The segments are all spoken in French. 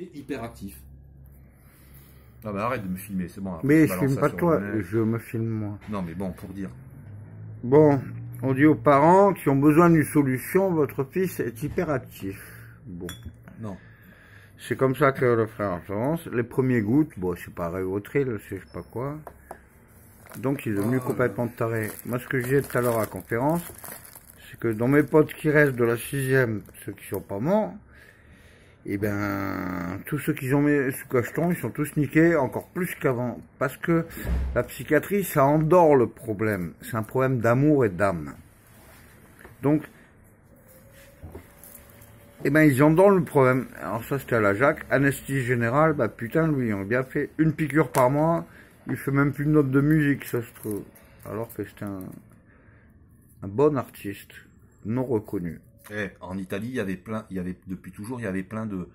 Hyperactif. Ah bah arrête de me filmer, c'est bon. Mais je filme pas toi, je me filme moi. Non mais bon, pour dire. Bon, on dit aux parents qui ont besoin d'une solution, votre fils est hyperactif. Bon. Non. C'est comme ça que le frère avance. Les premiers gouttes, bon, c'est pas Révotril, je sais pas quoi. Donc il est devenu complètement taré. Moi, ce que je disais tout à l'heure à la conférence, c'est que dans mes potes qui restent de la 6e, ceux qui sont pas morts, et ben, tous ceux qui ont mis sous cacheton, ils sont tous niqués encore plus qu'avant. Parce que la psychiatrie, ça endort le problème. C'est un problème d'amour et d'âme. Donc, eh ben, ils endorment le problème. Alors ça, c'était à la Jacques. Anesthésie générale, bah putain, lui, on a bien fait une piqûre par mois. Il fait même plus de notes de musique, ça se trouve. Alors que c'était un bon artiste, non reconnu. En Italie, depuis toujours, il y avait plein de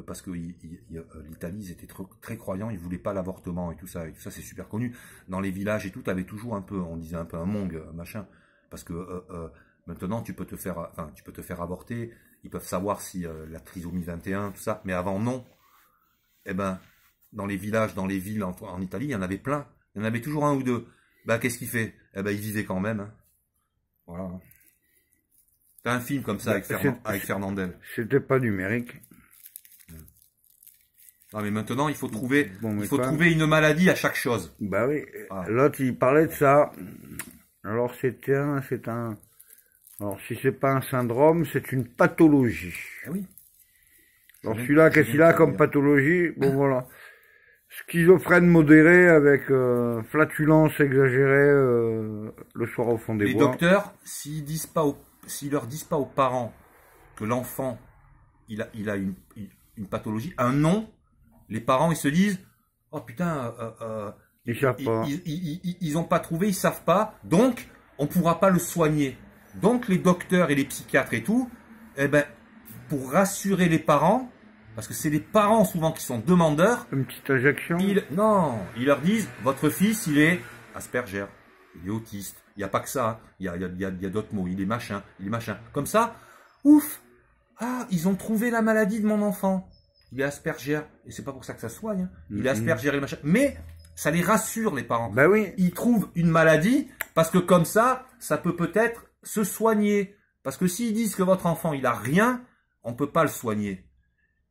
parce que l'Italie, ils étaient très croyants, ils voulaient pas l'avortement et tout ça c'est super connu. Dans les villages et tout, t'avais toujours un peu, on disait un peu un mong, machin, parce que maintenant tu peux te faire avorter, ils peuvent savoir si la trisomie 21, tout ça, mais avant non. Eh ben, dans les villages, dans les villes en Italie, il y en avait plein, il y en avait toujours un ou deux. Ben qu'est-ce qu'il fait? Eh ben il vivait quand même. Hein. Voilà. T'as un film comme ça avec Fernandel. C'était pas numérique. Non mais maintenant il faut trouver, trouver une maladie à chaque chose. Bah oui. Ah. L'autre il parlait de ça. Alors alors si c'est pas un syndrome, c'est une pathologie. Ah oui. Alors celui-là, qu'est-ce qu'il a comme pathologie? Bon voilà. Schizophrène modéré avec flatulence exagérée le soir au fond des bois. Les docteurs, s'ils leur disent pas aux parents que l'enfant il a une pathologie, un nom, les parents ils se disent oh putain ils savent pas. Ils ont pas trouvé, ils savent pas, donc on pourra pas le soigner. Donc les docteurs et les psychiatres et tout, eh ben pour rassurer les parents, parce que c'est les parents souvent qui sont demandeurs. Une petite injection. Non, ils leur disent votre fils il est Asperger, il est autiste. Il n'y a pas que ça, il y a d'autres mots, il est machin. Comme ça, ouf, ils ont trouvé la maladie de mon enfant. Il est Asperger, et c'est pas pour ça que ça soigne. Hein. Il est Asperger et machin. Mais ça les rassure les parents. Bah oui. Ils trouvent une maladie parce que comme ça peut peut-être se soigner. Parce que s'ils disent que votre enfant il a rien, on peut pas le soigner.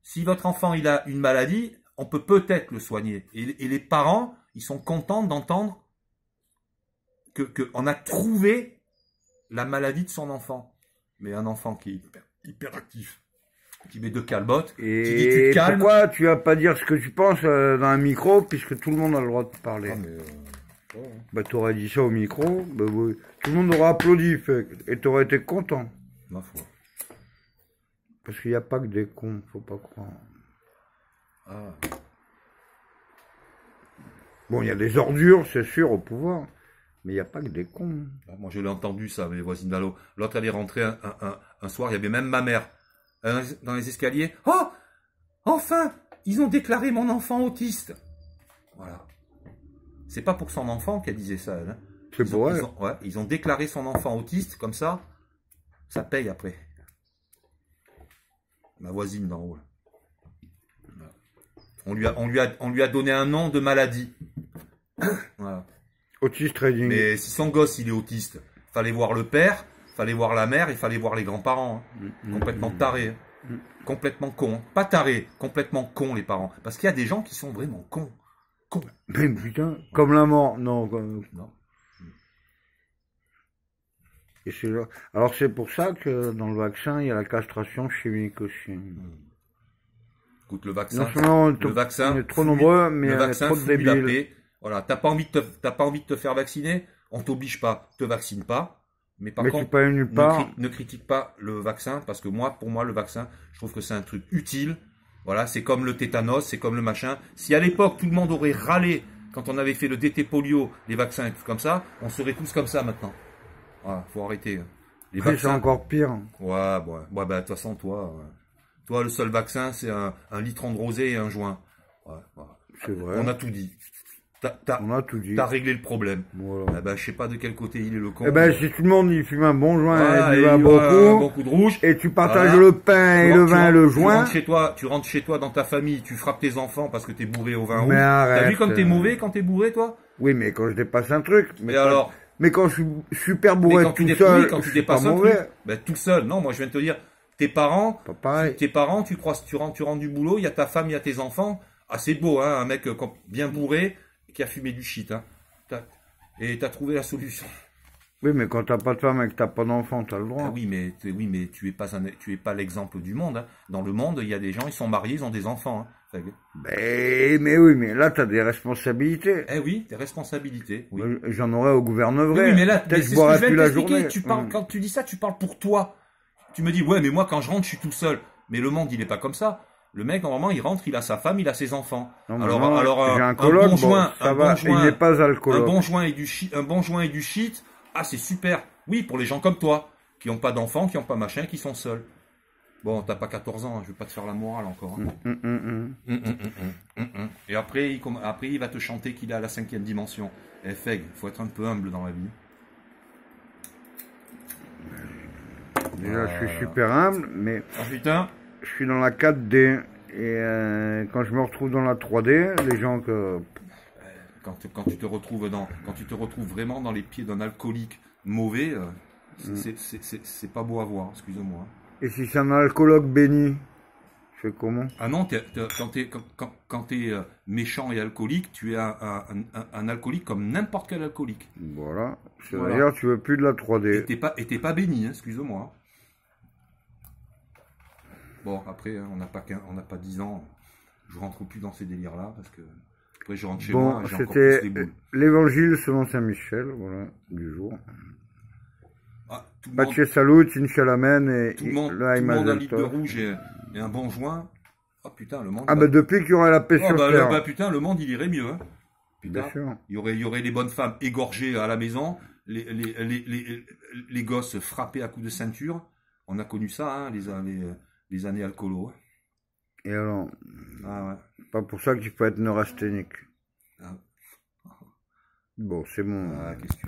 Si votre enfant il a une maladie, on peut peut-être le soigner. Et les parents, ils sont contents d'entendre qu'on a trouvé la maladie de son enfant. Mais un enfant qui est hyperactif, qui met 2 calbottes, et qui dit tu te calmes. Pourquoi tu vas pas dire ce que tu penses dans un micro, puisque tout le monde a le droit de parler? Bah t'aurais dit ça au micro, bah, oui. Tout le monde aurait applaudi, et t'aurais été content. Ma foi. Parce qu'il n'y a pas que des cons, faut pas croire. Bon, il y a des ordures, c'est sûr, au pouvoir. Mais il n'y a pas que des cons. Moi, je l'ai entendu, ça, mes voisines d'Allo. L'autre, elle est rentrée un soir, il y avait même ma mère dans les escaliers. Oh, enfin, ils ont déclaré mon enfant autiste. Voilà. C'est pas pour son enfant qu'elle disait ça, elle. Hein. C'est pour elle. Ils ont déclaré son enfant autiste, comme ça paye après. Ma voisine d'en haut. On lui a donné un nom de maladie. Voilà. Autiste trading. Mais si son gosse il est autiste, fallait voir le père, fallait voir la mère, il fallait voir les grands-parents. Hein. Complètement tarés. Hein. Complètement cons. Hein. Pas tarés, complètement cons les parents. Parce qu'il y a des gens qui sont vraiment cons. Cons. Mais putain, comme la mort. Non. Non. Et alors c'est pour ça que dans le vaccin, il y a la castration chimique aussi. Écoute, le vaccin, on est trop nombreux, mais il y a trop de débiles. Voilà, t'as pas envie de te faire vacciner, on t'oblige pas, te vaccine pas. Mais par contre, ne critique pas le vaccin, parce que pour moi, le vaccin, je trouve que c'est un truc utile. Voilà, c'est comme le tétanos, c'est comme le machin. Si à l'époque, tout le monde aurait râlé quand on avait fait le DT polio, les vaccins et tout comme ça, on serait tous comme ça maintenant. Voilà, faut arrêter. Les vaccins, c'est encore pire. Ouais, bah, de toute façon, toi, le seul vaccin, c'est un litron de rosé et un joint. Ouais, voilà. C'est vrai. On a tout dit. On a tout dit. T'as réglé le problème. Voilà. Eh ben, je sais pas de quel côté il est le con. Eh ben, si tout le monde il fume un bon joint Voilà, et du et vin il y aura beaucoup, beaucoup de rouge. et tu partages Voilà. le pain et le vin et le joint. Tu rentres chez toi dans ta famille, tu frappes tes enfants parce que t'es bourré au vin rouge. Mais arrête. T'as vu comme t'es mauvais quand t'es bourré, toi? Oui, mais quand je dépasse un truc. Mais alors? Mais quand je suis super bourré quand tout seul, oui, quand tu je suis pas dépasses un mauvais. truc, ben, tout seul. Non, moi je viens de te dire, tes parents, Pas pareil. tu rentres du boulot, il y a ta femme, il y a tes enfants. Ah, c'est beau, hein, un mec bien bourré qui a fumé du shit, hein. Et t'as trouvé la solution. Oui, mais quand t'as pas de femme et que t'as pas d'enfant, t'as le droit. Ah oui, mais tu es pas l'exemple du monde, hein. Dans le monde, il y a des gens, ils sont mariés, ils ont des enfants, hein. Mais oui, mais là, t'as des responsabilités. Eh oui, des responsabilités. Oui. J'en aurais au gouvernement Oui, mais là, peut-être c'est je ce que boirais je viens plus de la t'expliquer. journée. Tu parles, quand tu dis ça, tu parles pour toi. Tu me dis, ouais, mais moi, quand je rentre, je suis tout seul. Mais le monde, il est pas comme ça. Le mec, normalement, il rentre, il a sa femme, il a ses enfants. Non, alors, j'ai un coloc, bon joint, ça va, il n'est pas alcoolique. Un bon joint et du shit. Ah, c'est super. Oui, pour les gens comme toi, qui n'ont pas d'enfants, qui n'ont pas machin, qui sont seuls. Bon, t'as pas 14 ans, hein, je vais pas te faire la morale encore. Hein. Et après, il va te chanter qu'il est à la 5e dimension. Eh, Feg, faut être un peu humble dans la vie. Déjà, je suis super humble, mais Ah putain. je suis dans la 4D. Et quand je me retrouve dans la 3D, les gens que... Quand tu te retrouves vraiment dans les pieds d'un alcoolique mauvais, c'est pas beau à voir, excusez-moi. Et si c'est un alcoologue béni, je fais comment? Ah non, quand t'es méchant et alcoolique, tu es un alcoolique comme n'importe quel alcoolique. Voilà. C'est-à-dire, tu veux plus de la 3D. Et t'es pas béni, hein, excuse-moi. Bon, après, hein, on n'a pas 10 ans. Je rentre plus dans ces délires-là parce que après je rentre chez moi. J'ai encore plus les boules. L'évangile selon Saint Michel, voilà, du jour. Ah, Pace salut, Inchalamen et tout le monde un litre de rouge et un bon joint. Oh putain, le monde. Ah bah depuis qu'il y aurait la paix sur terre. Putain, le monde il irait mieux. Hein. Putain, bien sûr. Il y aurait les bonnes femmes égorgées à la maison, les gosses frappés à coups de ceinture. On a connu ça, hein, les années alcoolo. Et alors, ah ouais. Pas pour ça que tu peux être neurasthénique. Ah. Bon, c'est bon. Ah, qu'est-ce que